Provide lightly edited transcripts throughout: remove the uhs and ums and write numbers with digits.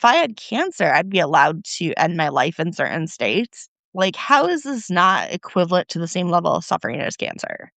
if I had cancer, I'd be allowed to end my life in certain states. Like, how is this not equivalent to the same level of suffering as cancer?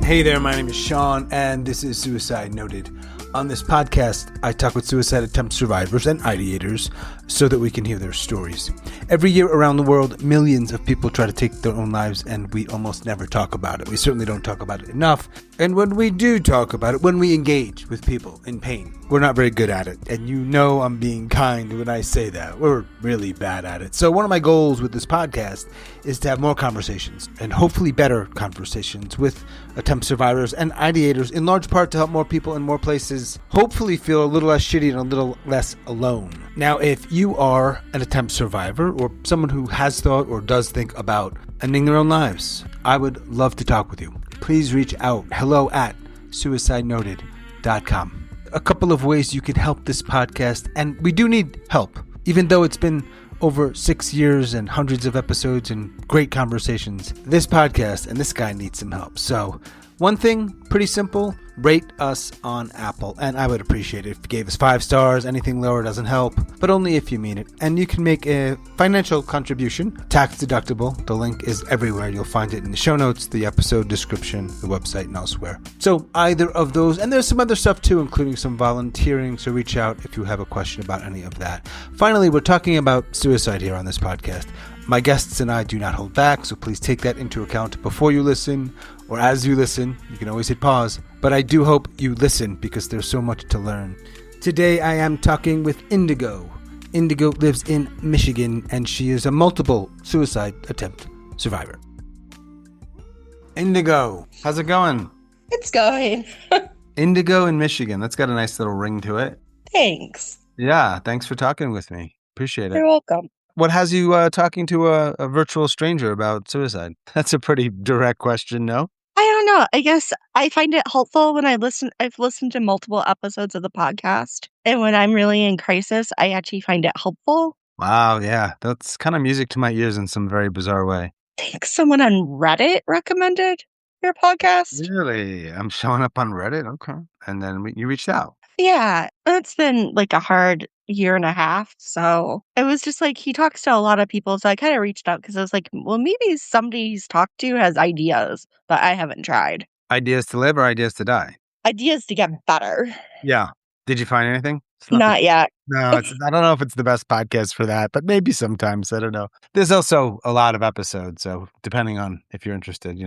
Hey there, my name is Sean, and this is Suicide Noted. On this podcast, I talk with suicide attempt survivors and ideators so that we can hear their stories. Every year around the world, millions of people try to take their own lives, and we almost never talk about it. We certainly don't talk about it enough. And when we do talk about it, when we engage with people in pain, we're not very good at it. And you know I'm being kind when I say that. We're really bad at it. So one of my goals with this podcast is to have more conversations, and hopefully better conversations with attempt survivors and ideators, in large part to help more people in more places hopefully feel a little less shitty and a little less alone. Now, if you are an attempt survivor or someone who has thought or does think about ending their own lives, I would love to talk with you. Please reach out. hello@suicidenoted.com. A couple of ways you can help this podcast, and we do need help. Even though it's been over 6 years and hundreds of episodes and great conversations, this podcast and this guy needs some help. So one thing, pretty simple, rate us on Apple, and I would appreciate it if you gave us 5 stars. Anything lower doesn't help, but only if you mean it. And you can make a financial contribution, tax deductible. The link is everywhere. You'll find it in the show notes, the episode description, the website, and elsewhere. So either of those, and there's some other stuff too, including some volunteering, so reach out if you have a question about any of that. Finally, we're talking about suicide here on this podcast. My guests and I do not hold back, so please take that into account before you listen, or as you listen. You can always hit pause, but I do hope you listen because there's so much to learn. Today I am talking with Indigo. Indigo lives in Michigan, and she is a multiple suicide attempt survivor. Indigo, how's it going? It's going. Indigo in Michigan. That's got a nice little ring to it. Thanks. Yeah, thanks for talking with me. Appreciate it. You're welcome. What has you talking to a virtual stranger about suicide? That's a pretty direct question, no? I don't know. I guess I find it helpful when I've listened to multiple episodes of the podcast. And when I'm really in crisis, I actually find it helpful. Wow, yeah. That's kind of music to my ears in some very bizarre way. I think someone on Reddit recommended your podcast. Really? I'm showing up on Reddit? Okay. And then you reached out. Yeah, it's been like a hard year and a half. So it was just like he talks to a lot of people. So I kind of reached out because I was like, well, maybe somebody he's talked to has ideas, but I haven't tried. Ideas to live or ideas to die? Ideas to get better. Yeah. Did you find anything? Not yet. No, I don't know if it's the best podcast for that, but maybe sometimes. I don't know. There's also a lot of episodes, so depending on if you're interested,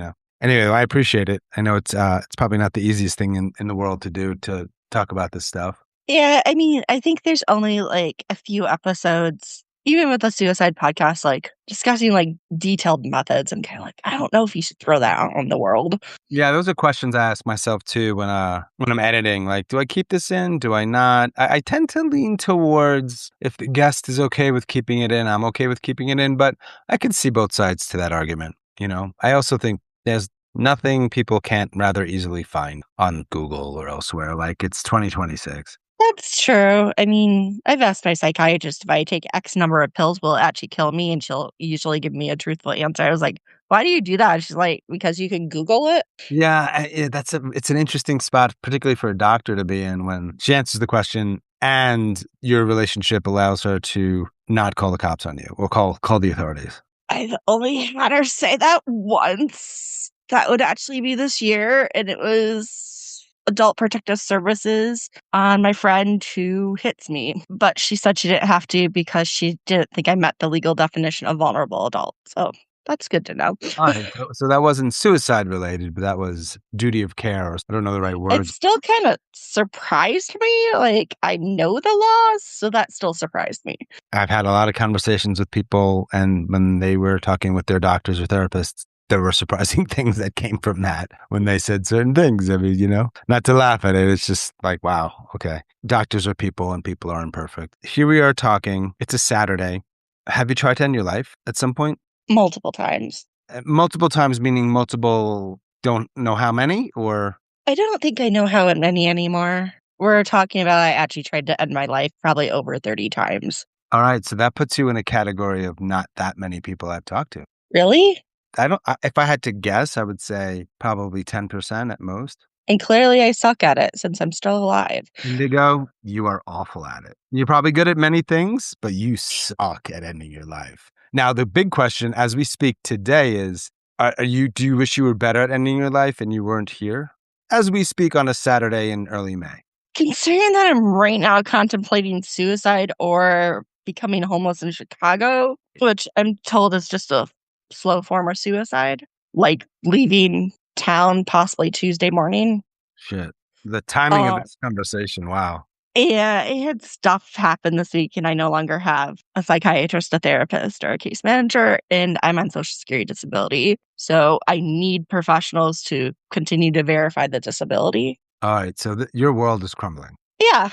Anyway, I appreciate it. I know it's probably not the easiest thing in the world to do, to talk about this stuff. Yeah, I mean, I think there's only like a few episodes, even with the suicide podcast, like discussing like detailed methods. And kind of like, I don't know if you should throw that out on the world. Yeah, those are questions I ask myself too when I'm editing. Like, do I keep this in? Do I not? I tend to lean towards if the guest is okay with keeping it in, I'm okay with keeping it in. But I can see both sides to that argument. I also think there's nothing people can't rather easily find on Google or elsewhere. Like, it's 2026. That's true. I mean, I've asked my psychiatrist if I take X number of pills, will it actually kill me? And she'll usually give me a truthful answer. I was like, why do you do that? She's like, because you can Google it. Yeah, it's an interesting spot, particularly for a doctor to be in when she answers the question and your relationship allows her to not call the cops on you or call the authorities. I've only had her say that once. That would actually be this year. And it was Adult Protective Services on my friend who hits me. But she said she didn't have to because she didn't think I met the legal definition of vulnerable adult. So that's good to know. So that wasn't suicide related, but that was duty of care. Or I don't know the right word. It still kind of surprised me. Like, I know the laws, so that still surprised me. I've had a lot of conversations with people, and when they were talking with their doctors or therapists, there were surprising things that came from that when they said certain things. I mean, not to laugh at it. It's just like, wow, okay. Doctors are people and people are imperfect. Here we are talking. It's a Saturday. Have you tried to end your life at some point? Multiple times. Multiple times meaning multiple don't know how many, or I don't think I know how many anymore. We're talking about I actually tried to end my life probably over 30 times. all right, so that puts you in a category of not that many people I've talked to. Really? If I had to guess, I would say probably 10% at most. And clearly I suck at it since I'm still alive. Indigo, you are awful at it. You're probably good at many things, but you suck at ending your life. Now, the big question as we speak today is, do you wish you were better at ending your life and you weren't here? As we speak on a Saturday in early May. Considering that I'm right now contemplating suicide or becoming homeless in Chicago, which I'm told is just a slow form of suicide, like leaving town possibly Tuesday morning. Shit. The timing of Uh, this conversation, wow. yeah, it had stuff happen this week, and I no longer have a psychiatrist, a therapist, or a case manager, and I'm on Social Security disability. So I need professionals to continue to verify the disability. All right, so your world is crumbling. Yeah.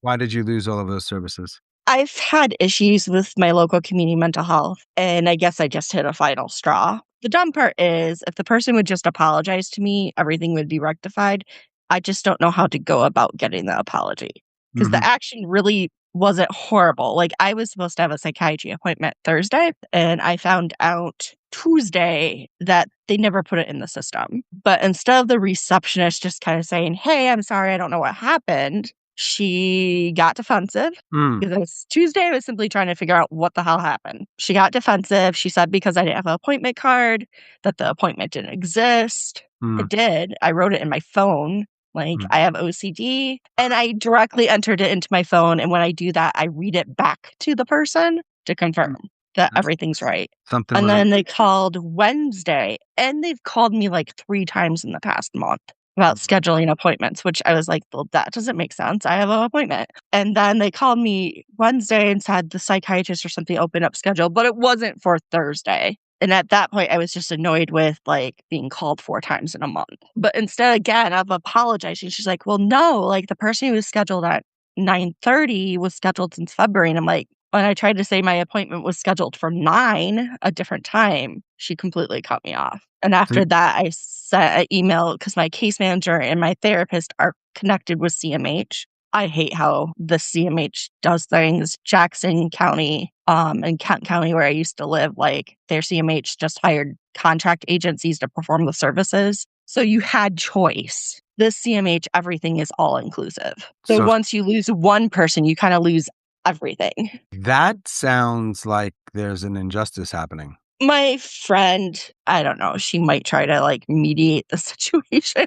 Why did you lose all of those services? I've had issues with my local community mental health, and I guess I just hit a final straw. The dumb part is, if the person would just apologize to me, everything would be rectified. I just don't know how to go about getting the apology because the Mhm. action really wasn't horrible. Like, I was supposed to have a psychiatry appointment Thursday, and I found out Tuesday that they never put it in the system. But instead of the receptionist just kind of saying, "Hey, I'm sorry, I don't know what happened," she got defensive Mm, because it was Tuesday. I was simply trying to figure out what the hell happened. She got defensive. She said because I didn't have an appointment card, that the appointment didn't exist. mm, It did. I wrote it in my phone. Like, mm, I have OCD, and I directly entered it into my phone. And when I do that, I read it back to the person to confirm mm. that That's everything's right. something And really. then they called Wednesday, and they've called me like 3 times in the past month about scheduling appointments, which I was like, well, that doesn't make sense. I have an appointment. And then they called me Wednesday and said the psychiatrist or something opened up schedule, but it wasn't for Thursday. And at that point, I was just annoyed with like being called 4 times in a month. But instead, again, of apologizing, she's like, well, no, like the person who was scheduled at 9:30 was scheduled since February. And I'm like, when I tried to say my appointment was scheduled for 9, a different time, she completely cut me off. And So after that, I sent an email because my case manager and my therapist are connected with CMH. I hate how the CMH does things. Jackson County, and Kent County, where I used to live, like their CMH just hired contract agencies to perform the services. So you had choice. This CMH, everything is all inclusive. So so once you lose one person, you kind of lose everything. that sounds like there's an injustice happening. My friend, I don't know, she might try to like mediate the situation.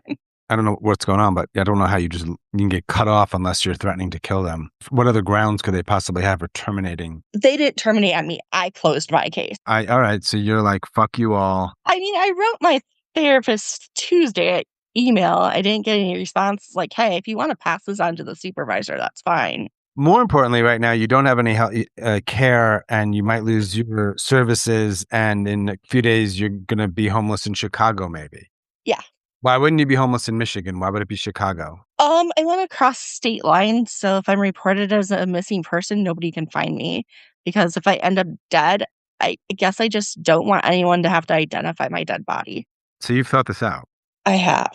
I don't know what's going on, but I don't know how you can get cut off unless you're threatening to kill them. What other grounds could they possibly have for terminating? They didn't terminate on me. I closed my case. All right, so you're like, fuck you all. I mean, I wrote my therapist Tuesday email. I didn't get any response. Like, hey, if you want to pass this on to the supervisor, that's fine. More importantly, right now, you don't have any care and you might lose your services. And in a few days, you're going to be homeless in Chicago, maybe. Yeah. Why wouldn't you be homeless in Michigan? Why would it be Chicago? I want to cross state lines. So if I'm reported as a missing person, nobody can find me. Because if I end up dead, I guess I just don't want anyone to have to identify my dead body. So you've thought this out. I have.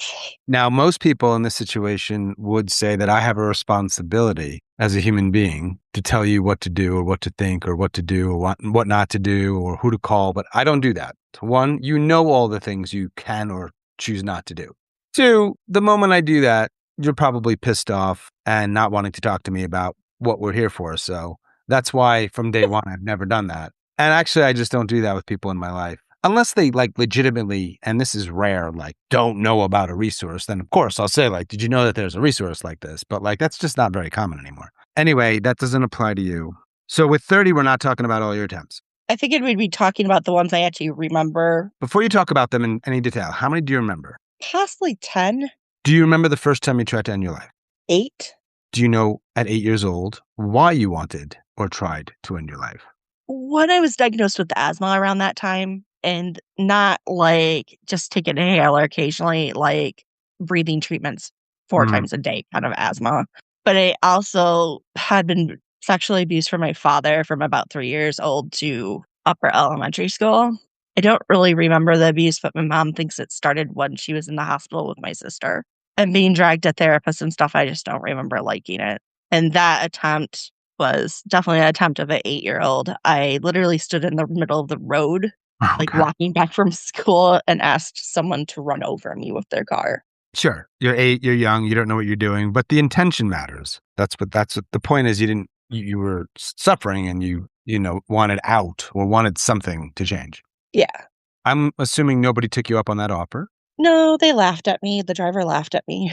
Now, most people in this situation would say that I have a responsibility as a human being to tell you what to do or what to think or what to do or what not to do or who to call, but I don't do that. One, you know all the things you can or choose not to do. Two, the moment I do that, you're probably pissed off and not wanting to talk to me about what we're here for. So that's why from day one, I've never done that. And actually, I just don't do that with people in my life. Unless they like legitimately, and this is rare, like don't know about a resource, then of course I'll say like, did you know that there's a resource like this? But like, that's just not very common anymore. Anyway, that doesn't apply to you. So with 30, we're not talking about all your attempts. I figured we'd be talking about the ones I actually remember. Before you talk about them in any detail, how many do you remember? Possibly 10, Do you remember the first time you tried to end your life? 8. Do you know at 8 years old why you wanted or tried to end your life? When I was diagnosed with asthma around that time, and not like just take an inhaler occasionally, like breathing treatments 4 times a day kind of asthma. But I also had been sexually abused from my father from about 3 years old to upper elementary school. I don't really remember the abuse, but my mom thinks it started when she was in the hospital with my sister. And being dragged to therapists and stuff, I just don't remember liking it. And that attempt was definitely an attempt of an 8-year-old. I literally stood in the middle of the road, Oh, like God. walking back from school, and asked someone to run over me with their car. Sure. You're 8, you're young, you don't know what you're doing, but the intention matters. That's what the point is. You were suffering and wanted out or wanted something to change. Yeah. I'm assuming nobody took you up on that offer. No, they laughed at me. The driver laughed at me.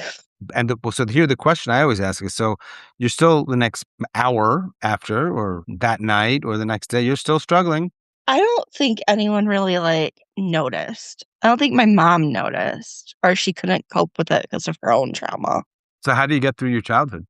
And so here, the question I always ask is, so you're still the next hour after, or that night, or the next day, you're still struggling. I don't think anyone really noticed. I don't think my mom noticed, or she couldn't cope with it because of her own trauma. So how do you get through your childhood?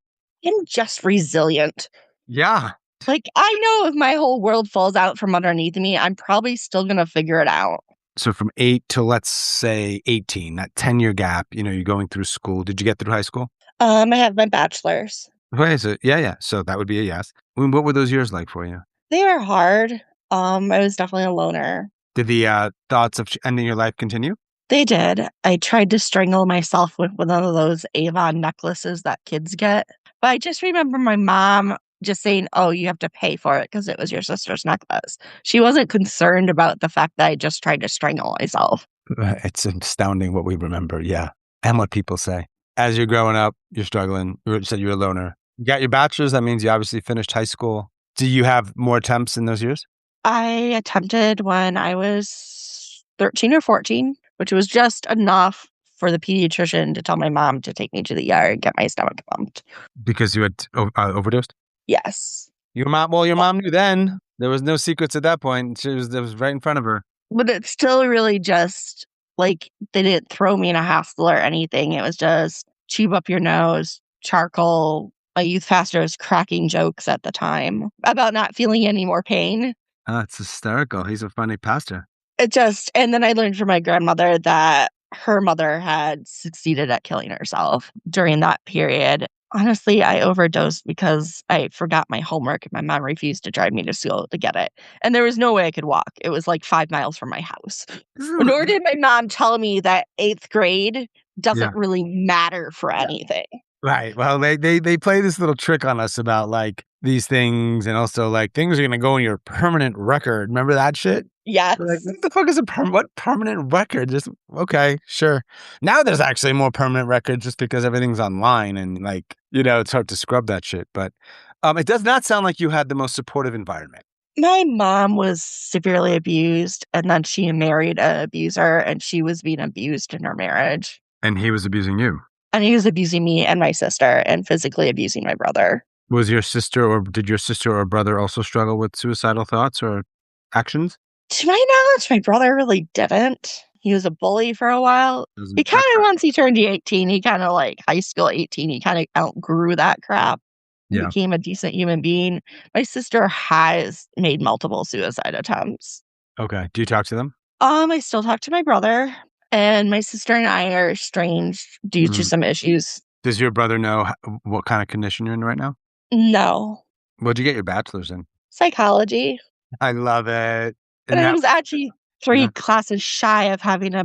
I'm just resilient. Yeah. I know if my whole world falls out from underneath me, I'm probably still gonna figure it out. So from 8 to, let's say, 18, that 10-year gap, you're going through school. Did you get through high school? I have my bachelor's. Okay, so yeah. So that would be a yes. I mean, what were those years like for you? They were hard. I was definitely a loner. Did the thoughts of ending your life continue? They did. I tried to strangle myself with one of those Avon necklaces that kids get. But I just remember my mom just saying, "Oh, you have to pay for it because it was your sister's necklace." She wasn't concerned about the fact that I just tried to strangle myself. It's astounding what we remember, yeah. And what people say. As you're growing up, you're struggling. You said you're a loner. You got your bachelor's. That means you obviously finished high school. Do you have more attempts in those years? I attempted when I was 13 or 14, which was just enough for the pediatrician to tell my mom to take me to the ER and get my stomach pumped. Because you had overdosed? Yes. Your mom knew then. There was no secrets at that point. That was right in front of her. But it's still really just they didn't throw me in a hospital or anything. It was just tube up your nose, charcoal. My youth pastor was cracking jokes at the time about not feeling any more pain. Oh, it's hysterical. He's a funny pastor. And then I learned from my grandmother that her mother had succeeded at killing herself during that period. Honestly, I overdosed because I forgot my homework and my mom refused to drive me to school to get it. And there was no way I could walk. It was like 5 miles from my house. Nor did my mom tell me that 8th grade Yeah. doesn't really matter for anything. Right. Well, they play this little trick on us about these things, and also things are going to go in your permanent record. Remember that shit? Yes. We're like, what the fuck is what permanent record? Just okay, sure. Now there's actually more permanent records just because everything's online and it's hard to scrub that shit. But it does not sound like you had the most supportive environment. My mom was severely abused, and then she married an abuser, and she was being abused in her marriage. And he was abusing you. And he was abusing me and my sister and physically abusing my brother. Did your sister or brother also struggle with suicidal thoughts or actions? To my knowledge, my brother really didn't. He was a bully for a while. He kind of, once he turned 18, he kind of high school 18, he kind of outgrew that crap. Yeah. Became a decent human being. My sister has made multiple suicide attempts. Okay. Do you talk to them? I still talk to my brother, and my sister and I are estranged due to some issues. Does your brother know what kind of condition you're in right now? No. What'd you get your bachelor's in? Psychology. I love it. And I was actually 3 classes shy of having a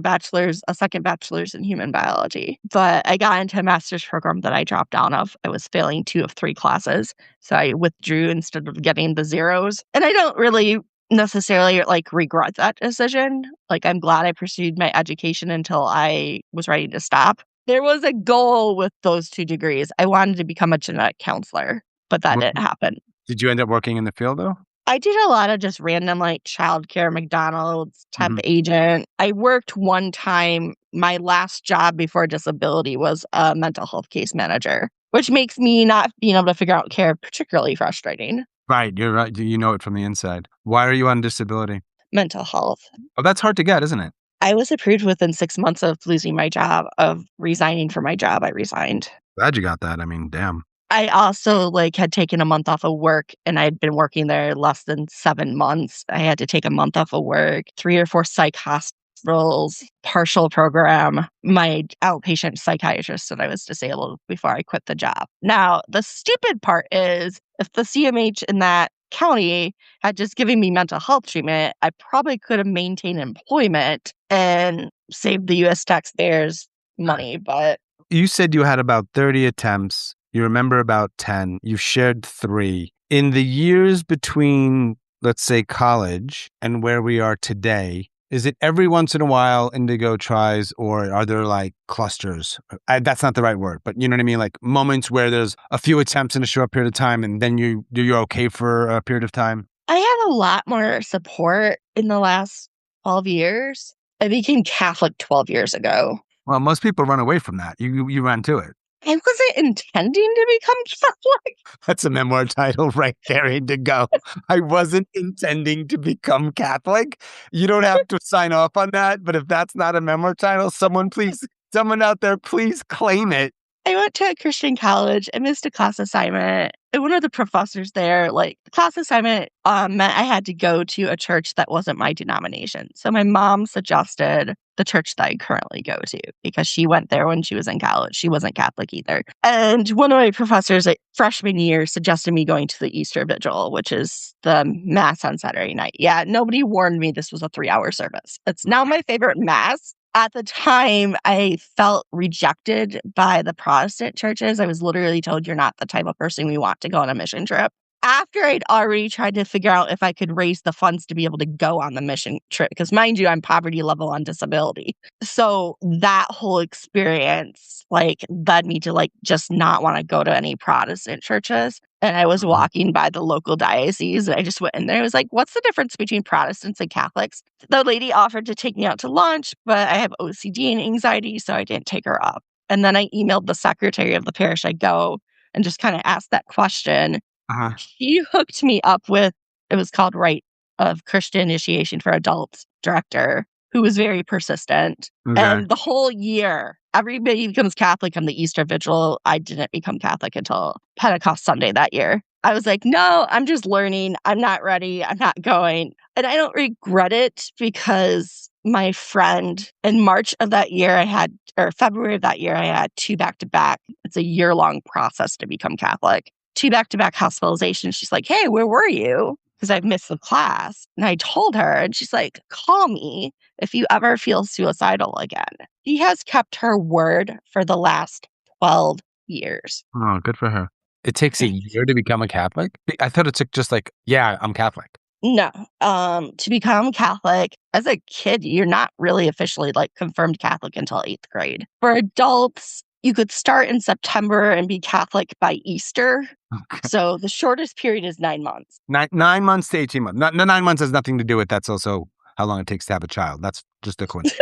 second bachelor's in human biology. But I got into a master's program that I dropped out of. I was failing 2 of 3 classes. So I withdrew instead of getting the zeros. And I don't really necessarily regret that decision. I'm glad I pursued my education until I was ready to stop. There was a goal with those 2 degrees. I wanted to become a genetic counselor, but that didn't happen. Did you end up working in the field though? I did a lot of just random childcare, McDonald's, temp agent. I worked one time. My last job before disability was a mental health case manager, which makes me not being able to figure out care particularly frustrating. Right. You're right. You know it from the inside. Why are you on disability? Mental health. Oh, that's hard to get, isn't it? I was approved within 6 months of losing my job, of resigning from my job. I resigned. Glad you got that. I mean, damn. I also had taken a month off of work, and I'd been working there less than 7 months. I had to take a month off of work, 3 or 4 psych hospitals, partial program. My outpatient psychiatrist said I was disabled before I quit the job. Now, the stupid part is if the CMH in that County had just given me mental health treatment, I probably could have maintained employment and saved the US taxpayers money. But You said you had about 30 attempts. You remember about 10. You've shared 3. In the years between, let's say, college and where we are today, is it every once in a while Indigo tries, or are there like clusters? That's not the right word, but you know what I mean? Like moments where there's a few attempts in a short period of time and then you're okay for a period of time? I had a lot more support in the last 12 years. I became Catholic 12 years ago. Well, most people run away from that. You ran to it. I wasn't intending to become Catholic. That's a memoir title right there, Indigo. I wasn't intending to become Catholic. You don't have to sign off on that, but if that's not a memoir title, someone out there, please claim it. I went to a Christian college. I missed a class assignment. And one of the professors there, like, the class assignment meant I had to go to a church that wasn't my denomination. So my mom suggested the church that I currently go to because she went there when she was in college. She wasn't Catholic either. And one of my professors at freshman year suggested me going to the Easter Vigil, which is the Mass on Saturday night. Yeah, nobody warned me this was a 3-hour service. It's now my favorite Mass. At the time, I felt rejected by the Protestant churches. I was literally told, you're not the type of person we want to go on a mission trip. After I'd already tried to figure out if I could raise the funds to be able to go on the mission trip, because mind you, I'm poverty level on disability. So that whole experience led me to just not want to go to any Protestant churches. And I was walking by the local diocese and I just went in there. I was like, what's the difference between Protestants and Catholics? The lady offered to take me out to lunch, but I have OCD and anxiety, so I didn't take her up. And then I emailed the secretary of the parish I go and just kind of asked that question. Uh-huh. She hooked me up with, it was called Rite of Christian Initiation for Adults director, who was very persistent. Okay. And the whole year, everybody becomes Catholic on the Easter Vigil. I didn't become Catholic until Pentecost Sunday that year. I was like, no, I'm just learning. I'm not ready. I'm not going. And I don't regret it because my friend in March of that year, February of that year, I had 2 back-to-back. It's a year-long process to become Catholic. 2 back-to-back hospitalizations. She's like, hey, where were you? Because I've missed the class. And I told her, and she's like, call me if you ever feel suicidal again. She has kept her word for the last 12 years. Oh, good for her. It takes a year to become a Catholic? I thought it took just I'm Catholic. No. To become Catholic, as a kid, you're not really officially confirmed Catholic until 8th grade. For adults, you could start in September and be Catholic by Easter. Okay. So the shortest period is 9 months. 9 months to 18 months. 9 months has nothing to do with that's also how long it takes to have a child. That's just a coincidence.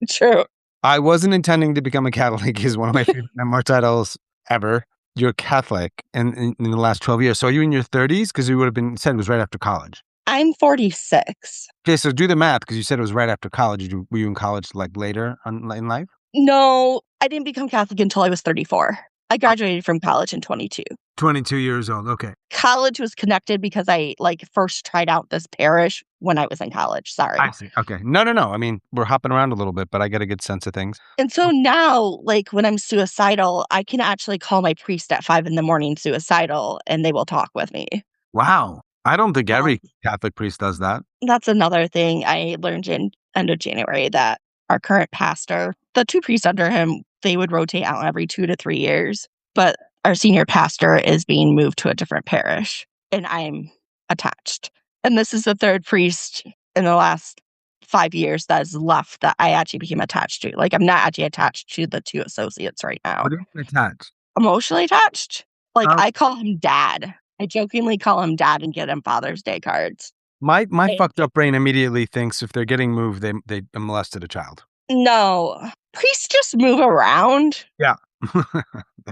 True. I wasn't intending to become a Catholic is one of my favorite memoir titles ever. You're Catholic in the last 12 years. So are you in your 30s? Because you would have been said it was right after college. I'm 46. Okay, so do the math because you said it was right after college. Were you in college later in life? No, I didn't become Catholic until I was 34. I graduated from college in 22. 22 years old. Okay. College was connected because I first tried out this parish when I was in college. Sorry. I see. Okay. No. I mean, we're hopping around a little bit, but I get a good sense of things. And so now, when I'm suicidal, I can actually call my priest at 5 a.m. suicidal and they will talk with me. Wow. I don't think every Catholic priest does that. That's another thing I learned in end of January, that our current pastor, the 2 priests under him, they would rotate out every 2 to 3 years. But our senior pastor is being moved to a different parish and I'm attached. And this is the 3rd priest in the last 5 years that is left that I actually became attached to. I'm not actually attached to the 2 associates right now. What do you mean attached? Emotionally attached. I call him dad. I jokingly call him dad and get him Father's Day cards. My fucked up brain immediately thinks if they're getting moved, they molested a child. No. Priests just move around. Yeah.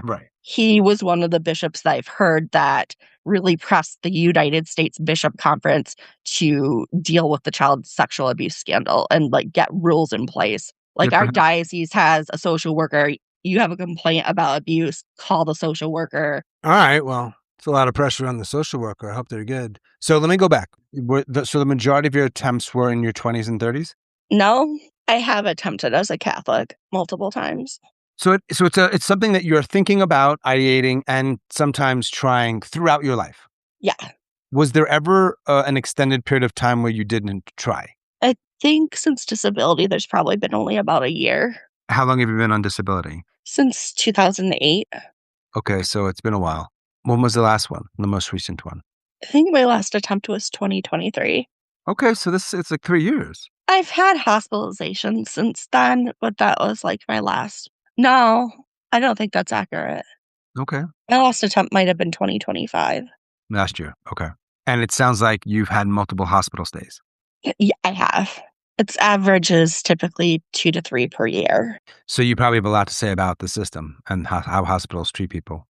Right. He was one of the bishops that I've heard that really pressed the United States Bishop Conference to deal with the child sexual abuse scandal and get rules in place. Our diocese has a social worker. You have a complaint about abuse, call the social worker. All right. Well, it's a lot of pressure on the social worker. I hope they're good. So let me go back. So the majority of your attempts were in your 20s and 30s? No, I have attempted as a Catholic multiple times. So it's something that you're thinking about, ideating, and sometimes trying throughout your life. Yeah. Was there ever an extended period of time where you didn't try? I think since disability, there's probably been only about a year. How long have you been on disability? Since 2008. Okay, so it's been a while. When was the last one? The most recent one? I think my last attempt was 2023. Okay, so it's like 3 years. I've had hospitalization since then, but that was like my last. No, I don't think that's accurate. Okay. My last attempt might have been 2025. Last year. Okay. And it sounds like you've had multiple hospital stays. Yeah, I have. Its average is typically 2 to 3 per year. So you probably have a lot to say about the system and how hospitals treat people.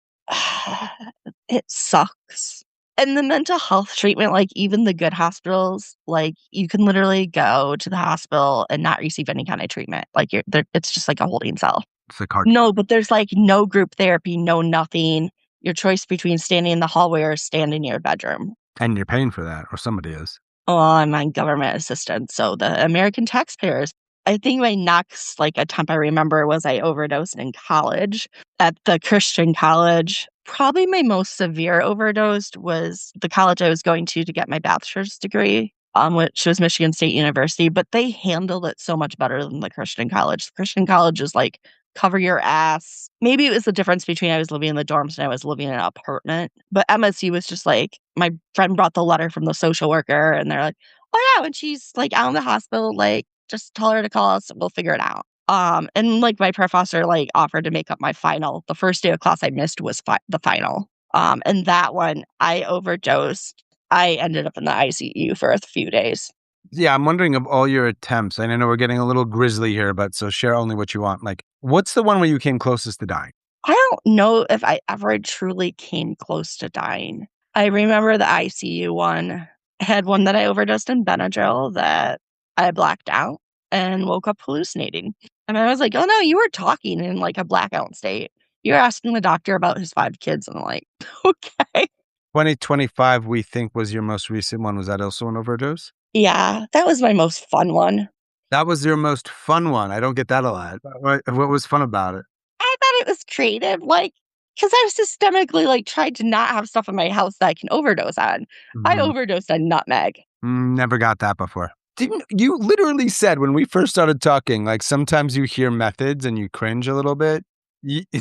It sucks. And the mental health treatment, like even the good hospitals, like you can literally go to the hospital and not receive any kind of treatment. Like you're there, it's just like a holding cell. It's like hard. No, but there's like no group therapy, no nothing. Your choice between standing in the hallway or standing in your bedroom. And you're paying for that, or somebody is. Oh, I'm on government assistance, so the American taxpayers. I think my next like attempt I remember was I overdosed in college at the Christian college. Probably my most severe overdose was the college I was going to get my bachelor's degree, which was Michigan State University. But they handled it so much better than the Christian college. The Christian college is like cover your ass. Maybe it was the difference between I was living in the dorms and I was living in an apartment. But MSU was just like, my friend brought the letter from the social worker and they're like, oh yeah, when she's like out in the hospital, like just tell her to call us, we'll figure it out. And like my professor like offered to make up my final. The first day of class I missed was the final. And that one I overdosed. I ended up in the ICU for a few days. Yeah, I'm wondering of all your attempts, and I know we're getting a little grisly here, but so share only what you want. Like, what's the one where you came closest to dying? I don't know if I ever truly came close to dying. I remember the ICU one. I had one that I overdosed in Benadryl that I blacked out and woke up hallucinating. And I was like, oh no, you were talking in like a blackout state. You're asking the doctor about his 5 kids. And I'm like, okay. 2025, we think was your most recent one. Was that also an overdose? Yeah, that was my most fun one. That was your most fun one. I don't get that a lot. What was fun about it? I thought it was creative, like, because I've systemically like tried to not have stuff in my house that I can overdose on. I Mhm. overdosed on nutmeg. Never got that before. Didn't you literally said when we first started talking, like sometimes you hear methods and you cringe a little bit?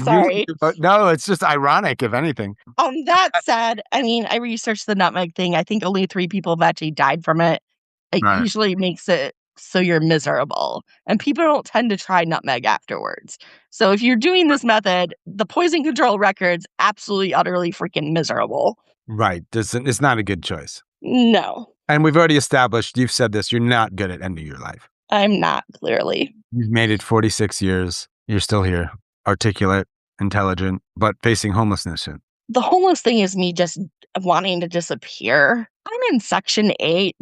Sorry. No, it's just ironic, if anything. That said, I mean, I researched the nutmeg thing. I think only 3 people have actually died from it. It Right. usually makes it so you're miserable, and people don't tend to try nutmeg afterwards. So if you're doing this method, the poison control record's absolutely, utterly freaking miserable. Right. It's not a good choice. No, And we've already established, you've said this, you're not good at ending your life. I'm not, clearly. You've made it 46 years. You're still here, articulate, intelligent, but facing homelessness soon. The homeless thing is me just wanting to disappear. I'm in Section 8,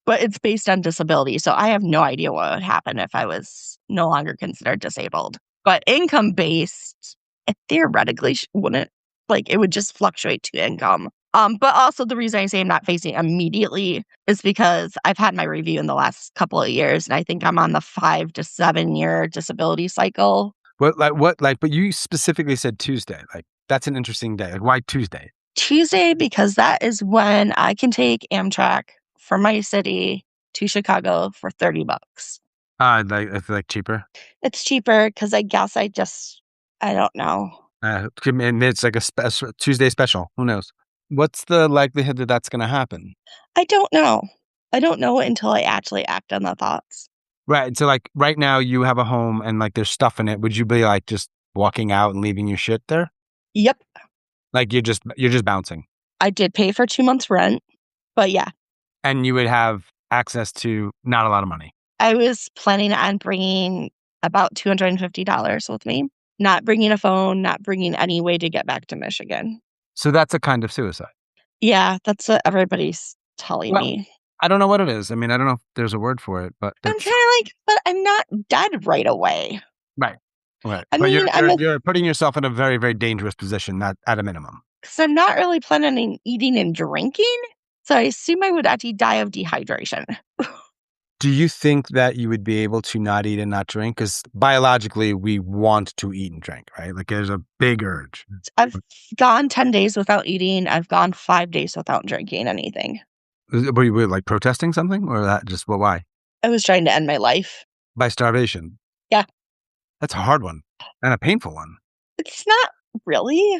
but it's based on disability. So I have no idea what would happen if I was no longer considered disabled. But income based, it theoretically wouldn't, like, it would just fluctuate to income. But also the reason I say I'm not facing immediately is because I've had my review in the last couple of years, and I think I'm on the 5 to 7 year disability cycle. But you specifically said Tuesday. Like, that's an interesting day. Like, why Tuesday? Tuesday, because that is when I can take Amtrak from my city to Chicago for $30. It's like cheaper. It's cheaper because I guess I don't know. And it's like a Tuesday special. Who knows? What's the likelihood that that's going to happen? I don't know. I don't know until I actually act on the thoughts. Right. So like right now you have a home and like there's stuff in it. Would you be like just walking out and leaving your shit there? Yep. Like you're just bouncing. I did pay for 2 months rent, but yeah. And you would have access to not a lot of money. I was planning on bringing about $250 with me, not bringing a phone, not bringing any way to get back to Michigan. So that's a kind of suicide. Yeah, that's what everybody's telling me. I don't know what it is. I mean, I don't know if there's a word for it, but I'm kind of like, but I'm not dead right away. Right. Right. I But mean, you're putting yourself in a very, very dangerous position, at a minimum. because I'm not really planning on eating and drinking. So I assume I would actually die of dehydration. Do you think that you would be able to not eat and not drink? Because biologically, we want to eat and drink, right? Like there's a big urge. I've gone 10 days without eating. I've gone 5 days without drinking anything. Were you like protesting something or that just, well, why? I was trying to end my life. By starvation. Yeah. That's a hard one and a painful one. It's not really.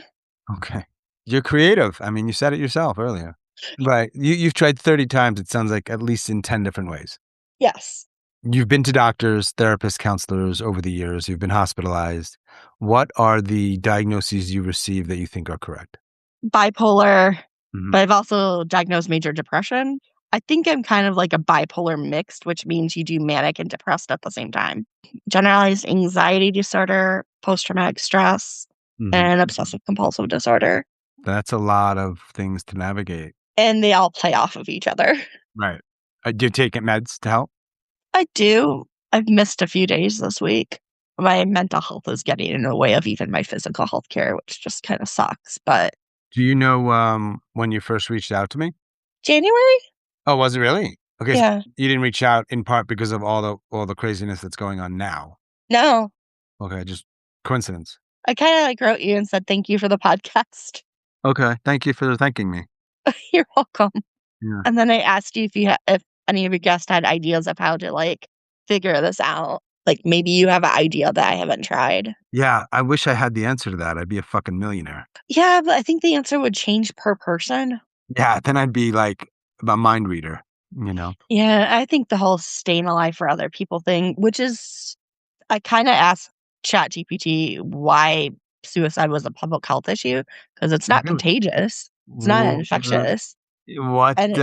Okay. You're creative. I mean, you said it yourself earlier. Right. You've tried 30 times, it sounds like, at least in 10 different ways. Yes. You've been to doctors, therapists, counselors over the years. You've been hospitalized. What are the diagnoses you receive that you think are correct? Bipolar, Mhm. but I've also diagnosed major depression. I think I'm kind of like a bipolar mixed, which means you do manic and depressed at the same time. Generalized anxiety disorder, post traumatic stress, Mhm. and obsessive compulsive disorder. That's a lot of things to navigate. And they all play off of each other. Right. Do you take meds to help? I do. I've missed a few days this week. My mental health is getting in the way of even my physical health care, which just kind of sucks. But Do you know when you first reached out to me? January? Oh, was it really? Okay, so Yeah. you didn't reach out in part because of all the craziness that's going on now. No. Okay, just coincidence. I kind of like wrote you and said thank you for the podcast. Okay, thank you for thanking me. You're welcome. Yeah. And then I asked you if any of your guests had ideas of how to like figure this out. Like maybe you have an idea that I haven't tried. Yeah, I wish I had the answer to that. I'd be a fucking millionaire. Yeah, but I think the answer would change per person. Yeah, then I'd be like a mind reader, you know? Yeah, I think the whole staying alive for other people thing, which is I kind of asked ChatGPT why suicide was a public health issue because it's not Really? contagious, it's not Wha- infectious, What and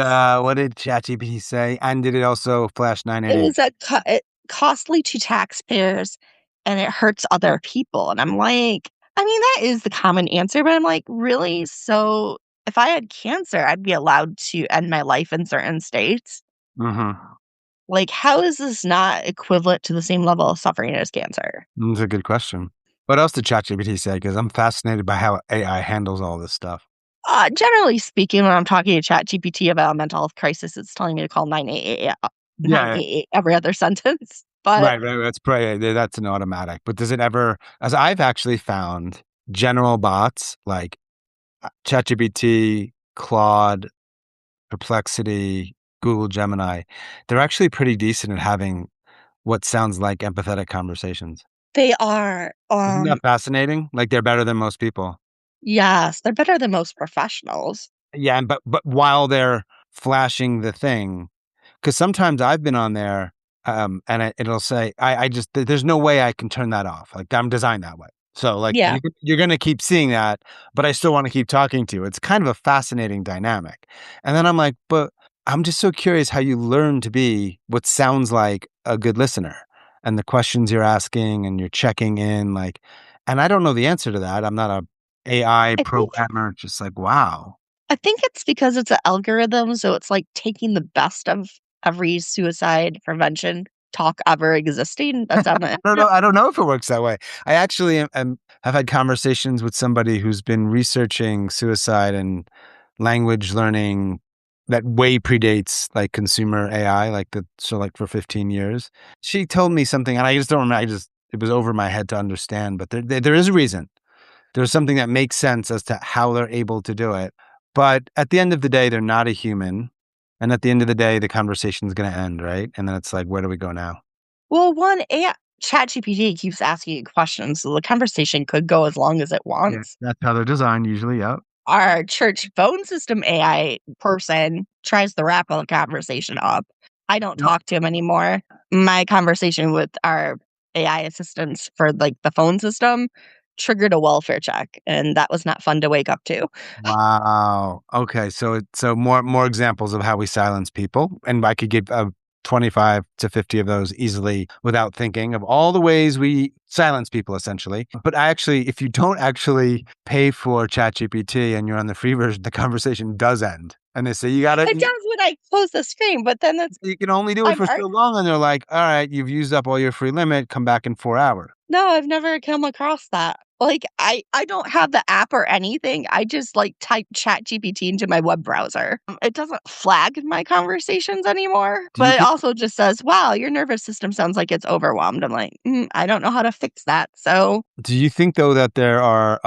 what did ChatGPT say? And did it also flash it 988? was costly to taxpayers and it hurts other people. And I'm like, I mean, that is the common answer, but I'm like, really? So if I had cancer, I'd be allowed to end my life in certain states. Mhm. Like, how is this not equivalent to the same level of suffering as cancer? That's a good question. What else did ChatGPT say? Because I'm fascinated by how AI handles all this stuff. Generally speaking, when I'm talking to ChatGPT about a mental health crisis, it's telling me to call 988 Yeah, 988 every other sentence. But right. That's probably that's an automatic. But does it ever? As I've actually found, general bots like ChatGPT, Claude, Perplexity, Google Gemini, they're actually pretty decent at having what sounds like empathetic conversations. they are, Isn't that fascinating? Like they're better than most people. yes, they're better than most professionals. Yeah, and but while they're flashing the thing, because sometimes I've been on there, and it'll say, I just there's no way I can turn that off. Like I'm designed that way. So like Yeah. you're gonna keep seeing that, but I still want to keep talking to you. It's kind of a fascinating dynamic. And then I'm like, but I'm just so curious how you learn to be what sounds like a good listener and the questions you're asking and you're checking in, like, and I don't know the answer to that. I'm not a AI I think programmer. Just like, wow. I think it's because it's an algorithm, so it's like taking the best of every suicide prevention talk ever existing that's on the internet. I don't know if it works that way. I actually have had conversations with somebody who's been researching suicide and language learning that way predates like consumer AI, like for 15 years. She told me something, and I just don't remember. It was over my head to understand, but there is a reason. There's something that makes sense as to how they're able to do it. But at the end of the day, they're not a human. And at the end of the day, the conversation is going to end, right? And then it's like, where do we go now? Well, one AI ChatGPT keeps asking you questions, so the conversation could go as long as it Yeah, wants. that's how they're designed usually. Yep. Our church phone system AI person tries to wrap the conversation up. I don't Yep. talk to him anymore. My conversation with our AI assistants for like the phone system triggered a welfare check, and that was not fun to wake up to. Wow. Okay. So more examples of how we silence people, and I could give 25 to 50 of those easily without thinking of all the ways we silence people essentially. But I actually, if you don't actually pay for ChatGPT and you're on the free version, the conversation does end. And they say It does when I close the screen, but then that's you can only do it I've for so long, and they're like, all right, you've used up all your free limit. Come back in 4 hours. no, I've never come across that. Like, I don't have the app or anything. I just, like, type ChatGPT into my web browser. It doesn't flag my conversations anymore, Do you but it think also just says, "Wow, your nervous system sounds like it's overwhelmed." I'm like, I don't know how to fix that." So, do you think though that there are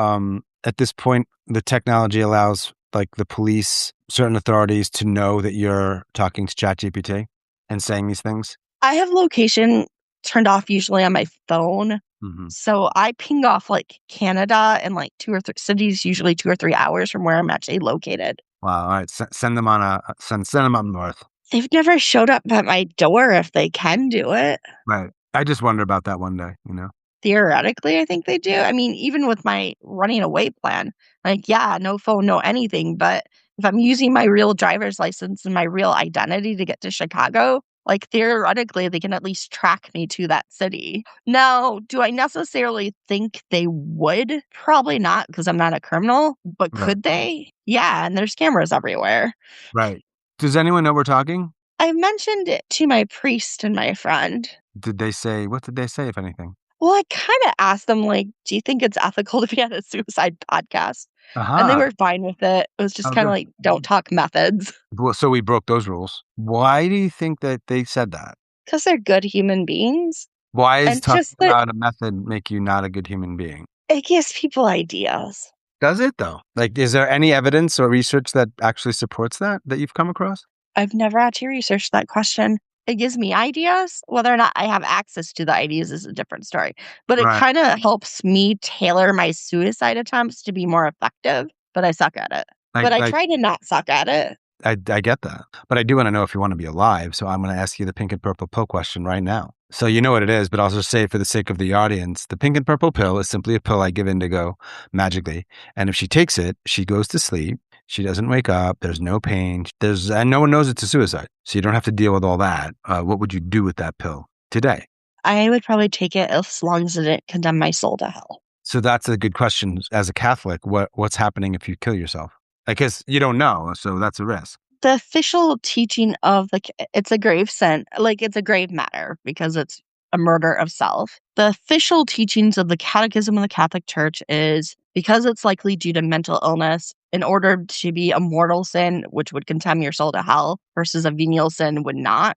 at this point the technology allows like the police, certain authorities to know that you're talking to ChatGPT and saying these things? I have location turned off usually on my phone. Mm-hmm. So I ping off, like, Canada and, like, 2 or 3 cities, usually 2 or 3 hours from where I'm actually located. Wow. All right. Send them on send them up north. They've never showed up at my door if they can do it. Right. I just wonder about that one day, you know? Theoretically, I think they do. I mean, even with my running away plan, like, yeah, no phone, no anything, but if I'm using my real driver's license and my real identity to get to Chicago, like, theoretically, they can at least track me to that city. Now, do I necessarily think they would? Probably not, because 'cause I'm not a criminal, but Right. could they? Yeah, and there's cameras everywhere. Right. Does anyone know we're talking? I mentioned it to my priest and my friend. What did they say, if anything? Well, I kinda asked them, like, "Do you think it's ethical to be on a suicide podcast?" And they Aha. were fine with it. It was just Oh, kinda good. like, "Don't talk methods," Well, so we broke those rules. Why do you think that they said that? because 'cause they're good human beings, Why is and talking just that about a method make you not a good human being? it gives people ideas. Does it though? Like, is there any evidence or research that actually supports that you've come across? I've never actually researched that question. It gives me ideas. Whether or not I have access to the ideas is a different story, but it Right. kinda helps me tailor my suicide attempts to be more effective, but I suck at it. But I Like try to not suck at it. I get that. But I do want to know if you want to be alive. So I'm going to ask you the pink and purple pill question right now. So you know what it is, but I'll just say it for the sake of the audience. The pink and purple pill is simply a pill I give Indigo magically. And if she takes it, she goes to sleep. She doesn't wake up. There's no pain. And no one knows it's a suicide. So you don't have to deal with all that. What would you do with that pill today? I would probably take it as long as it didn't condemn my soul to hell. So that's a good question as a Catholic. What's happening if you kill yourself? I guess you don't know, so that's a risk. The official teaching of it's a grave sin, like, it's a grave matter because it's a murder of self. The official teachings of the Catechism of the Catholic Church is because it's likely due to mental illness, in order to be a mortal sin, which would condemn your soul to hell, versus a venial sin would not,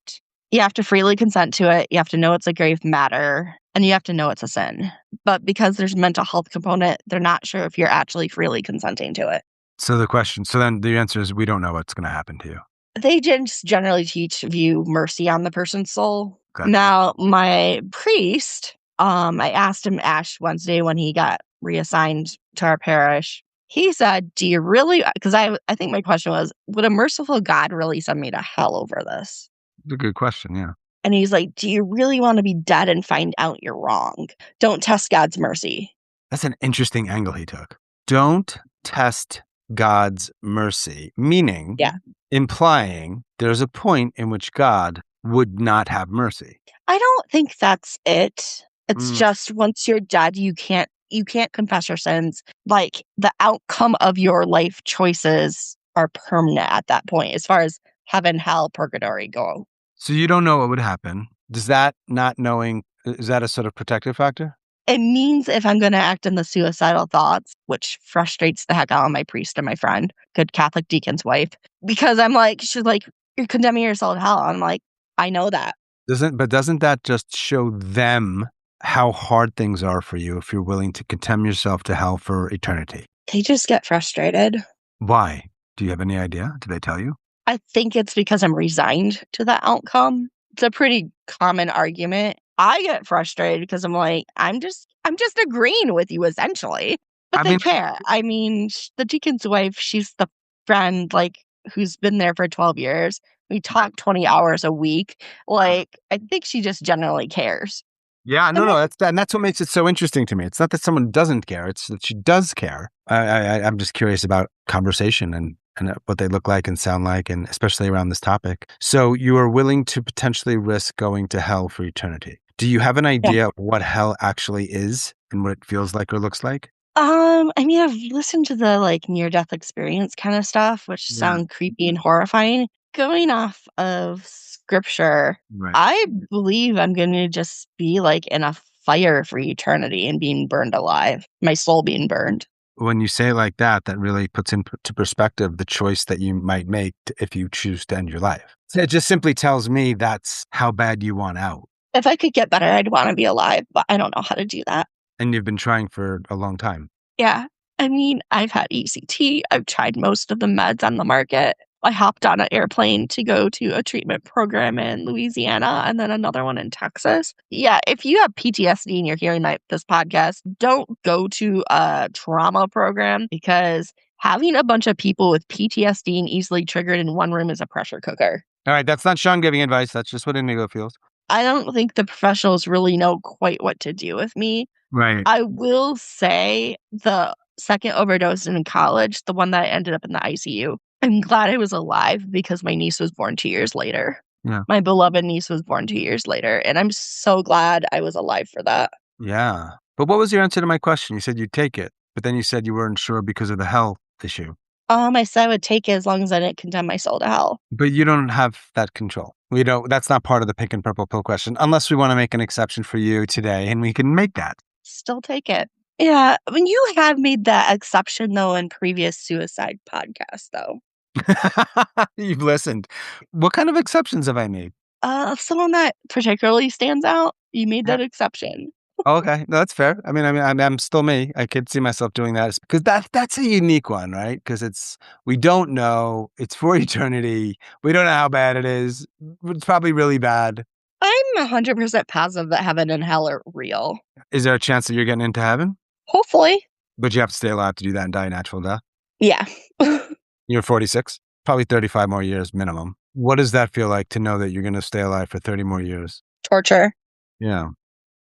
you have to freely consent to it, you have to know it's a grave matter, and you have to know it's a sin. But because there's a mental health component, they're not sure if you're actually freely consenting to it. So then the answer is we don't know what's going to happen to you. They just generally view mercy on the person's soul. Gotcha. Now, my priest, I asked him Ash Wednesday when he got reassigned to our parish. He said, "Do you really?" Because I think my question was, "Would a merciful God really send me to hell over this?" It's a good question. Yeah. And he's like, "Do you really want to be dead and find out you're wrong? Don't test God's mercy." That's an interesting angle he took. Don't test God's mercy, meaning Yeah. implying there's a point in which God would not have mercy. I don't think that's it. It's Mm. just once you're dead, you can't confess your sins. Like, the outcome of your life choices are permanent at that point as far as heaven, hell, purgatory go. So you don't know what would happen. Does that not knowing, is that a sort of protective factor? It means if I'm gonna act in the suicidal thoughts, which frustrates the heck out of my priest and my friend, good Catholic deacon's wife, because she's like, "You're condemning yourself to hell." I'm like, "I know that." Doesn't that just show them how hard things are for you if you're willing to condemn yourself to hell for eternity? They just get frustrated. Why? Do you have any idea? Did they tell you? I think it's because I'm resigned to the outcome. It's a pretty common argument. I get frustrated because I'm like, I'm just agreeing with you essentially. But I they mean, care. I mean, the deacon's wife, she's the friend like who's been there for 12 years. We talk 20 hours a week. Like, I think she just generally cares. yeah, no, And no, that, and that's what makes it so interesting to me. It's not that someone doesn't care; it's that she does care. I'm just curious about conversation and what they look like and sound like, and especially around this topic. So you are willing to potentially risk going to hell for eternity. Do you have an yeah. idea of what hell actually is and what it feels like or looks like? I mean, I've listened to the like near death experience kind of stuff, which Yeah, sound creepy and horrifying. Going off of scripture, right. I believe I'm going to just be like in a fire for eternity and being burned alive, my soul being burned. When you say it like that, that really puts into perspective the choice that you might make if you choose to end your life. So it just simply tells me that's how bad you want out. If I could get better, I'd want to be alive, but I don't know how to do that. And you've been trying for a long time. Yeah. I mean, I've had ECT. I've tried most of the meds on the market. I hopped on an airplane to go to a treatment program in Louisiana and then another one in Texas. Yeah, if you have PTSD and you're hearing this podcast, don't go to a trauma program because having a bunch of people with PTSD and easily triggered in one room is a pressure cooker. All right, that's not Sean giving advice. That's just what Indigo feels. I don't think the professionals really know quite what to do with me. Right. I will say the second overdose in college, the one that ended up in the ICU, I'm glad I was alive because my niece was born 2 years later. Yeah. My beloved niece was born 2 years later, and I'm so glad I was alive for that. Yeah. But what was your answer to my question? You said you'd take it, but then you said you weren't sure because of the health issue. I said I would take it as long as I didn't condemn my soul to hell. But you don't have that control. We don't. That's not part of the pink and purple pill question, unless we want to make an exception for you today, and we can make that. Still take it. Yeah, I mean, you have made that exception, though, in previous suicide podcasts, though. You've listened. What kind of exceptions have I made? Someone that particularly stands out, you made that exception. Oh, okay, no, that's fair. I'm still me. I could see myself doing that because that's a unique one, right? Because we don't know. It's for eternity. We don't know how bad it is. It's probably really bad. I'm 100% positive that heaven and hell are real. Is there a chance that you're getting into heaven? Hopefully. But you have to stay alive to do that and die a natural death. Yeah. You're 46, probably 35 more years minimum. What does that feel like to know that you're going to stay alive for 30 more years? Torture. Yeah.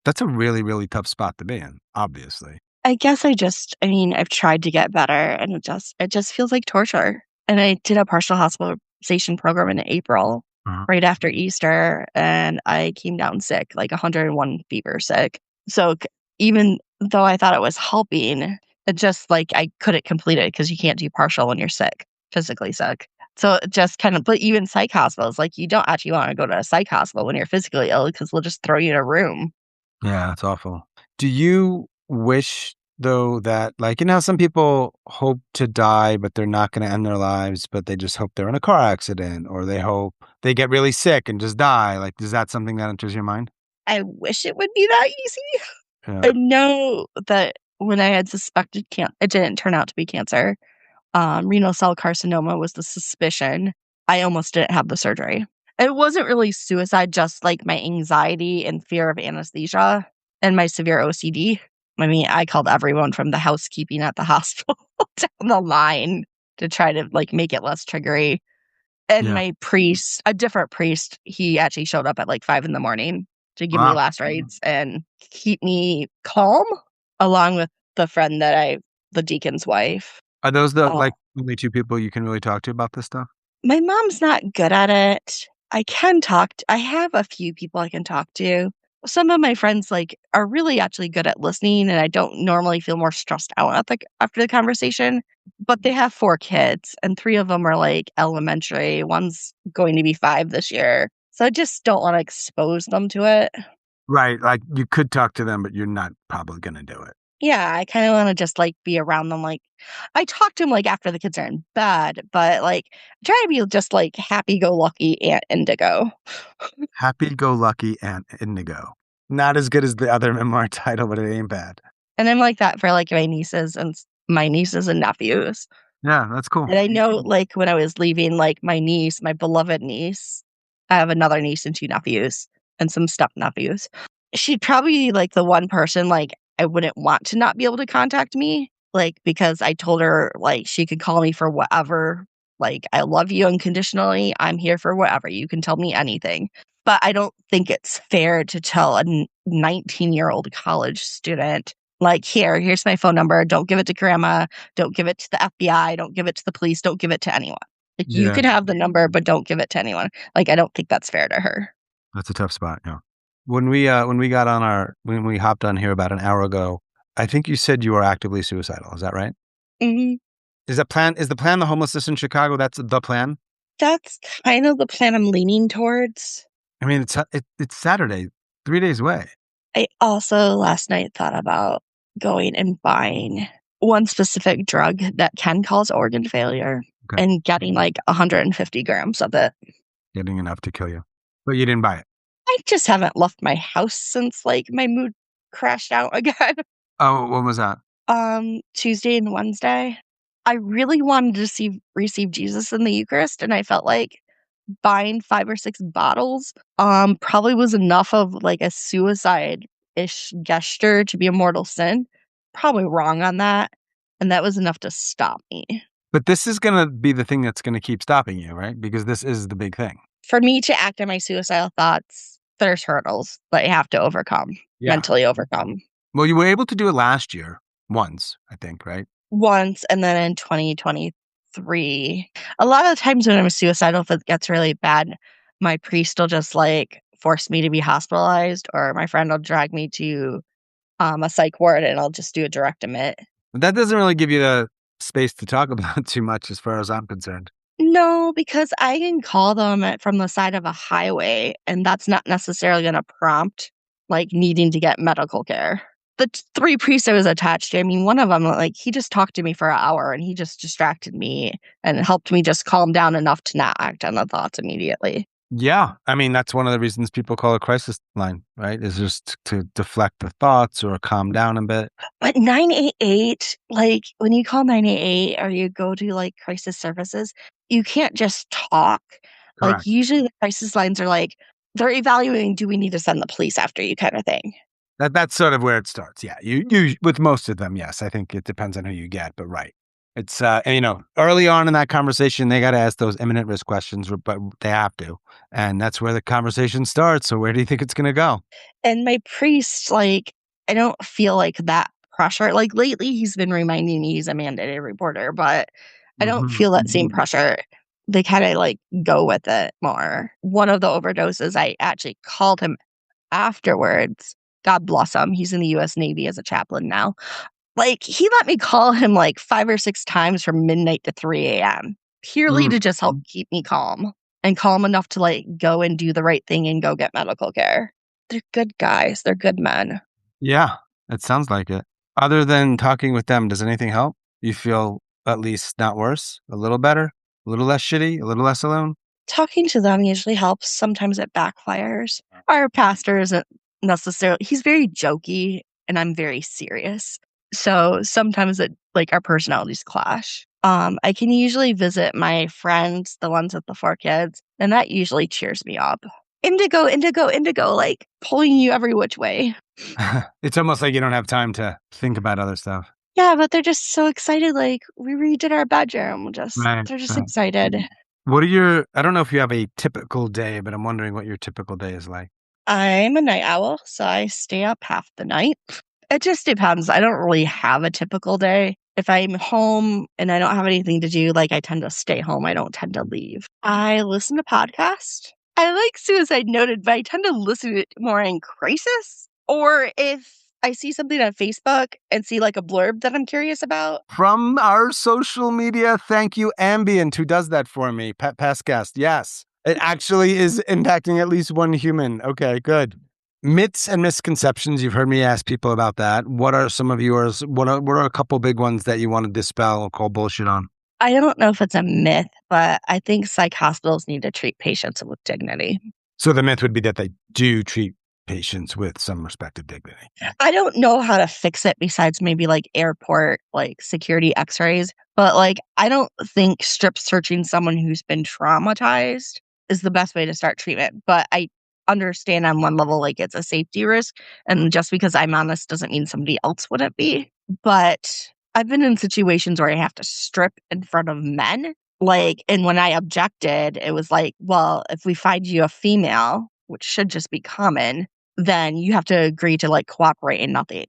That's a really, really tough spot to be in, obviously. I guess I've tried to get better and it just feels like torture. And I did a partial hospitalization program in April, right after Easter, and I came down sick, like 101 fever sick. So even though I thought it was helping, it just like I couldn't complete it because you can't do partial when you're sick, physically sick. So it just kind of, but even psych hospitals, like you don't actually want to go to a psych hospital when you're physically ill because they'll just throw you in a room. Yeah, that's awful. Do you wish, though, that, like, how some people hope to die, but they're not going to end their lives, but they just hope they're in a car accident, or they hope they get really sick and just die? Like, is that something that enters your mind? I wish it would be that easy. Yeah. I know that when I had suspected it didn't turn out to be cancer. Renal cell carcinoma was the suspicion. I almost didn't have the surgery. It wasn't really suicide, just like my anxiety and fear of anesthesia and my severe OCD. I mean, I called everyone from the housekeeping at the hospital down the line to try to like make it less triggery. And my priest, a different priest, he actually showed up at like 5 a.m. to give me last rites and keep me calm, along with the deacon's wife. Are those the only two people you can really talk to about this stuff? My mom's not good at it. I have a few people I can talk to. Some of my friends are really actually good at listening, and I don't normally feel more stressed out after the conversation. But they have 4 kids, and 3 of them are like elementary. One's going to be 5 this year. So I just don't want to expose them to it. Right. Like you could talk to them, but you're not probably going to do it. Yeah, I kind of want to just be around them. I talk to them after the kids are in bed, but try to be just happy-go-lucky Aunt Indigo. Happy-go-lucky Aunt Indigo. Not as good as the other memoir title, but it ain't bad. And I'm like that for my nieces and nephews. Yeah, that's cool. And I know when I was leaving my beloved niece, I have another niece and 2 nephews and some step nephews. She'd probably be the one person I wouldn't want to not be able to contact me, because I told her she could call me for whatever. I love you unconditionally. I'm here for whatever. You can tell me anything. But I don't think it's fair to tell a 19-year-old college student, here's my phone number. Don't give it to grandma. Don't give it to the FBI. Don't give it to the police. Don't give it to anyone. You can have the number, but don't give it to anyone. I don't think that's fair to her. That's a tough spot, yeah. When we hopped on here about an hour ago, I think you said you were actively suicidal. Is that right? Mm-hmm. Is the plan the homelessness in Chicago? That's the plan? That's kind of the plan I'm leaning towards. I mean, it's Saturday, 3 days away. I also last night thought about going and buying one specific drug that can cause organ failure Okay. and getting like 150 grams of it. Getting enough to kill you. But you didn't buy it. I just haven't left my house since like my mood crashed out again. Oh, what was that? Tuesday and Wednesday. I really wanted to receive Jesus in the Eucharist, and I felt like buying 5 or 6 bottles, probably was enough of, like, a suicide-ish gesture to be a mortal sin. Probably wrong on that, and that was enough to stop me. But this is going to be the thing that's going to keep stopping you, right? Because this is the big thing. For me to act on my suicidal thoughts, there's hurdles that you have to overcome, Yeah. mentally overcome. Well, you were able to do it last year once, I think, right? Once, and then in 2023. A lot of the times when I'm suicidal, if it gets really bad, my priest will just, like, force me to be hospitalized, or my friend will drag me to, a psych ward, and I'll just do a direct admit. But that doesn't really give you the space to talk about too much as far as I'm concerned. No, because I can call them from the side of a highway, and that's not necessarily gonna prompt, like, needing to get medical care. The 3 priests I was attached to, I mean, one of them, like, he just talked to me for an hour, and he just distracted me and helped me just calm down enough to not act on the thoughts immediately. Yeah. I mean, that's one of the reasons people call a crisis line, right? Is just to deflect the thoughts or calm down a bit. But 988, like, when you call 988 or you go to, like, crisis services, you can't just talk. Like, Correct. usually the crisis lines are like, they're evaluating, "Do we need to send the police after you?" kinda thing. That's sort of where it starts. Yeah. You with most of them, yes. I think it depends on who you get, but right. It's and, early on in that conversation, they got to ask those imminent risk questions, but they have to, and that's where the conversation starts. So where do you think it's going to go? And my priest, like, I don't feel like that pressure. Like, lately, he's been reminding me he's a mandated reporter, but I don't Hmm. feel that same pressure. They kinda, like, go with it more. One of the overdoses, I actually called him afterwards. God bless him. He's in the US Navy as a chaplain now. Like, he let me call him, like, 5 or 6 times from midnight to 3 AM, purely Mm. to just help keep me calm and calm enough to, like, go and do the right thing and go get medical care. They're good guys. They're good men. Yeah, it sounds like it. Other than talking with them, does anything help? You feel at least not worse, a little better, a little less shitty, a little less alone? Talking to them usually helps. Sometimes it backfires. Our pastor isn't necessarily he's very jokey, and I'm very serious. So, sometimes like, our personalities clash. I can usually visit my friends, the ones with the 4 kids, and that usually cheers me up. Indigo, indigo, indigo, like, pulling you every which way. It's almost like you don't have time to think about other stuff. Yeah, but they're just so excited, like, we redid our bedroom, Right, they're just right. excited. I don't know if you have a typical day, but I'm wondering what your typical day is like. I'm a night owl, so I stay up half the night. It just depends. I don't really have a typical day. If I'm home and I don't have anything to do, like, I tend to stay home. I don't tend to leave. I listen to podcasts. I like Suicide Noted, but I tend to listen to it more in crisis or if I see something on Facebook and see, like, a blurb that I'm curious about. From our social media, thank you, Ambient, who does that for me. Past guest, yes. It actually is impacting at least one human. Okay, good. Myths and misconceptions. You've heard me ask people about that. What are some of yours? What are a couple big ones that you want to dispel or call bullshit on? I don't know if it's a myth, but I think psych hospitals need to treat patients with dignity. So the myth would be that they do treat patients with some respect of dignity. I don't know how to fix it besides maybe, like, airport, like, security X-rays, but, like, I don't think strip searching someone who's been traumatized is the best way to start treatment, but I understand on one level, like, it's a safety risk, and just because I'm honest doesn't mean somebody else wouldn't be, but I've been in situations where I have to strip in front of men, like, and when I objected, it was like, "Well, if we find you a female," which should just be common, then you have to agree to, like, cooperate in nothing.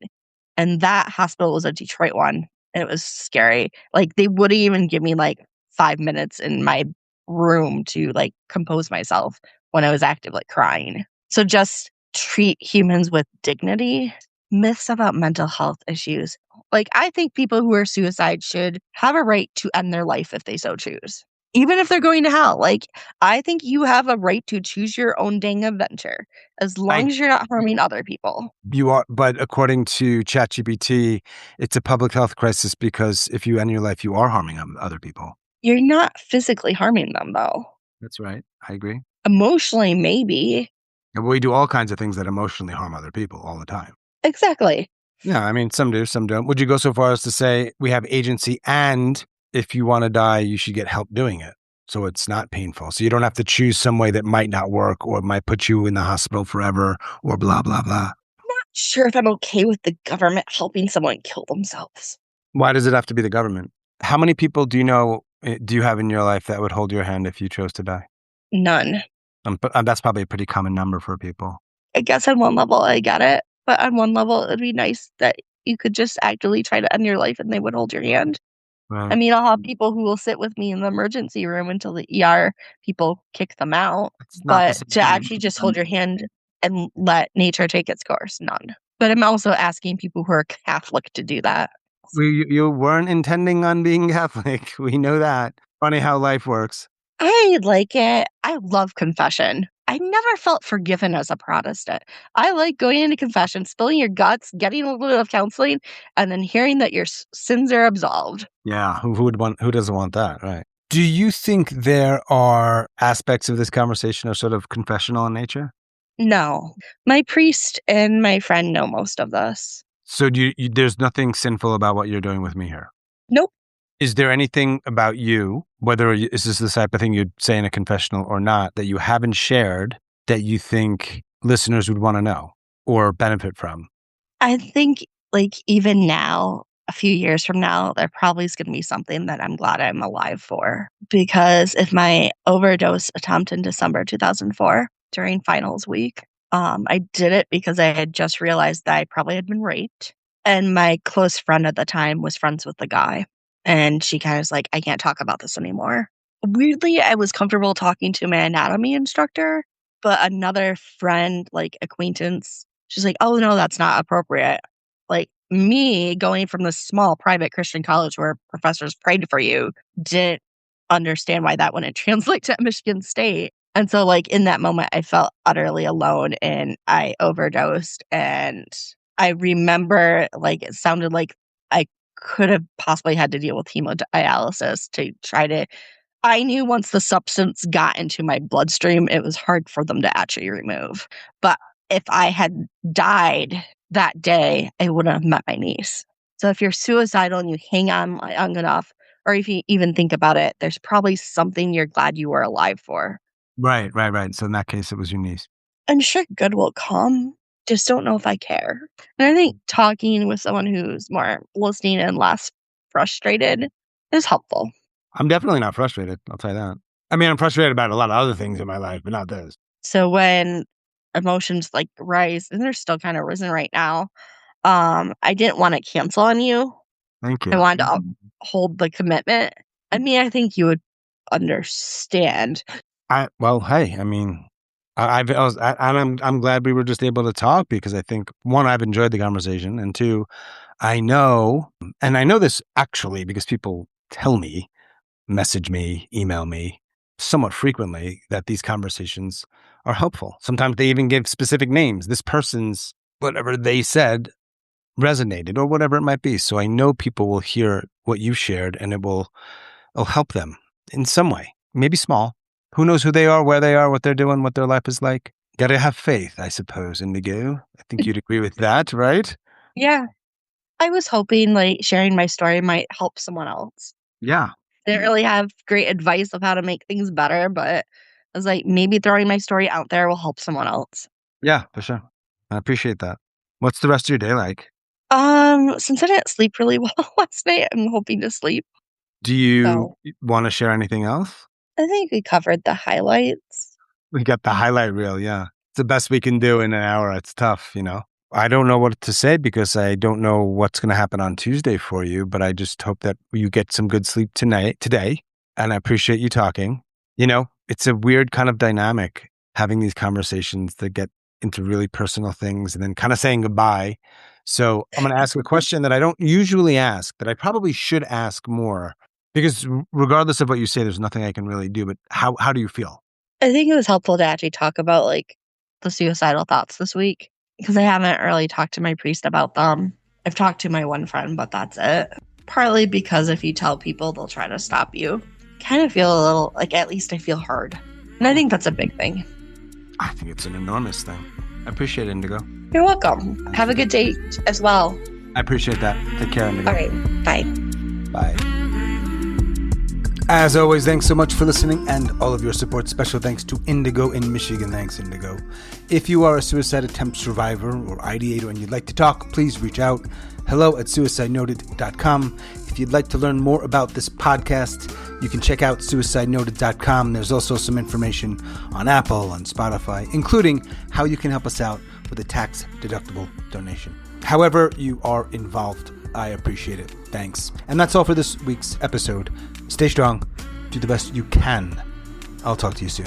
And that hospital was a Detroit one, and it was scary. Like, they wouldn't even give me, like, 5 minutes in my room to, like, compose myself when I was actively crying. So just treat humans with dignity. Myths about mental health issues. Like, I think people who are suicide should have a right to end their life if they so choose. Even if they're going to hell, like, I think you have a right to choose your own dang adventure as I long as you're not harming other people. You are, but according to ChatGPT, it's a public health crisis because if you end your life, you are harming other people. You're not physically harming them, though. That's right. I agree. Emotionally, maybe. And we do all kinds of things that emotionally harm other people all the time. Exactly. Yeah, I mean, some do, some don't. Would you go so far as to say we have agency and if you want to die, you should get help doing it? So it's not painful. So you don't have to choose some way that might not work or might put you in the hospital forever or blah, blah, blah. Sure, if I'm okay with the government helping someone kill themselves. Why does it have to be the government? How many people do you know, do you have in your life that would hold your hand if you chose to die? None. But that's probably a pretty common number for people. I guess on one level, I get it. But on one level, it'd be nice that you could just actively try to end your life and they would hold your hand. I Right. mean, I'll have people who will sit with me in the emergency room until the ER people kick them out. It's not the But same to thing. actually just hold your hand and let nature take its course, none. But I'm also asking people who are Catholic to do that. You weren't intending on being Catholic. We know that. Funny how life works. I like it. I love confession. I never felt forgiven as a Protestant. I like going into confession, spilling your guts, getting a little bit of counseling, and then hearing that your sins are absolved. Yeah, who doesn't want that, right? Do you think there are aspects of this conversation are sort of confessional in nature? No, my priest and my friend know most of this. So there's nothing sinful about what you're doing with me here. Nope. Is there anything about you, is this the type of thing you'd say in a confessional or not, that you haven't shared that you think listeners would want to know or benefit from? I think, like, even now, a few years from now, there probably is going to be something that I'm glad I'm alive for. Because if my overdose attempt in December 2004 during finals week, I did it because I had just realized that I probably had been raped. And my close friend at the time was friends with the guy. And she kind of was like, I can't talk about this anymore. Weirdly, I was comfortable talking to my anatomy instructor, but another friend, like acquaintance, she's like, "Oh, no, that's not appropriate." Like, me going from this small private Christian college where professors prayed for you, didn't understand why that wouldn't translate to Michigan State. And so, like, in that moment, I felt utterly alone and I overdosed. And I remember, like, it sounded like I could have possibly had to deal with hemodialysis to try to. I knew once the substance got into my bloodstream, it was hard for them to actually remove. But if I had died that day, I wouldn't have met my niece. So if you're suicidal and you hang on long enough, or if you even think about it, there's probably something you're glad you were alive for. Right, right, right. So in that case, it was your niece. I'm sure good will come. Just don't know if I care. And I think talking with someone who's more listening and less frustrated is helpful. I'm definitely not frustrated. I'll tell you that. I mean, I'm frustrated about a lot of other things in my life, but not this. So when emotions like rise, and they're still kind of risen right now, I didn't want to cancel on you. Thank I you. wanted to hold the commitment. I mean, I think you would understand. Well, hey, I mean, I'm glad we were just able to talk because I think one, I've enjoyed the conversation, and two, I know, and I know this actually because people tell me, message me, email me somewhat frequently that these conversations are helpful. Sometimes they even give specific names. This person's whatever they said resonated or whatever it might be. So I know people will hear what you shared and it'll help them in some way, maybe small. Who knows who they are, where they are, what they're doing, what their life is like. Got to have faith, I suppose, Indigo. I think you'd agree with that, right? Yeah, I was hoping like sharing my story might help someone else. Yeah. Didn't really have great advice of how to make things better, but I was like, maybe throwing my story out there will help someone else. Yeah, for sure. I appreciate that. What's the rest of your day like? Since I didn't sleep really well last night, I'm hoping to sleep. Do you So want to share anything else? I think we covered the highlights. We got the highlight reel, yeah. It's the best we can do in an hour. It's tough, I don't know what to say because I don't know what's going to happen on Tuesday for you, but I just hope that you get some good sleep today. And I appreciate you talking. It's a weird kind of dynamic having these conversations that get into really personal things and then kind of saying goodbye. So I'm going to ask a question that I don't usually ask, that I probably should ask more. Because regardless of what you say, there's nothing I can really do. But how do you feel? I think it was helpful to actually talk about like the suicidal thoughts this week because I haven't really talked to my priest about them. I've talked to my one friend, but that's it. Partly because if you tell people, they'll try to stop you. Kind of feel a little like at least I feel heard. And I think that's a big thing. I think it's an enormous thing. I appreciate it, Indigo. You're welcome. Have a good day as well. I appreciate that. Take care, Indigo. All right. Bye. Bye. As always, thanks so much for listening and all of your support. Special thanks to Indigo in Michigan. Thanks, Indigo. If you are a suicide attempt survivor or ideator and you'd like to talk, please reach out. hello@suicidenoted.com. If you'd like to learn more about this podcast, you can check out suicidenoted.com. There's also some information on Apple, on Spotify, including how you can help us out with a tax-deductible donation. However you are involved, I appreciate it. Thanks. And that's all for this week's episode. Stay strong. Do the best you can. I'll talk to you soon.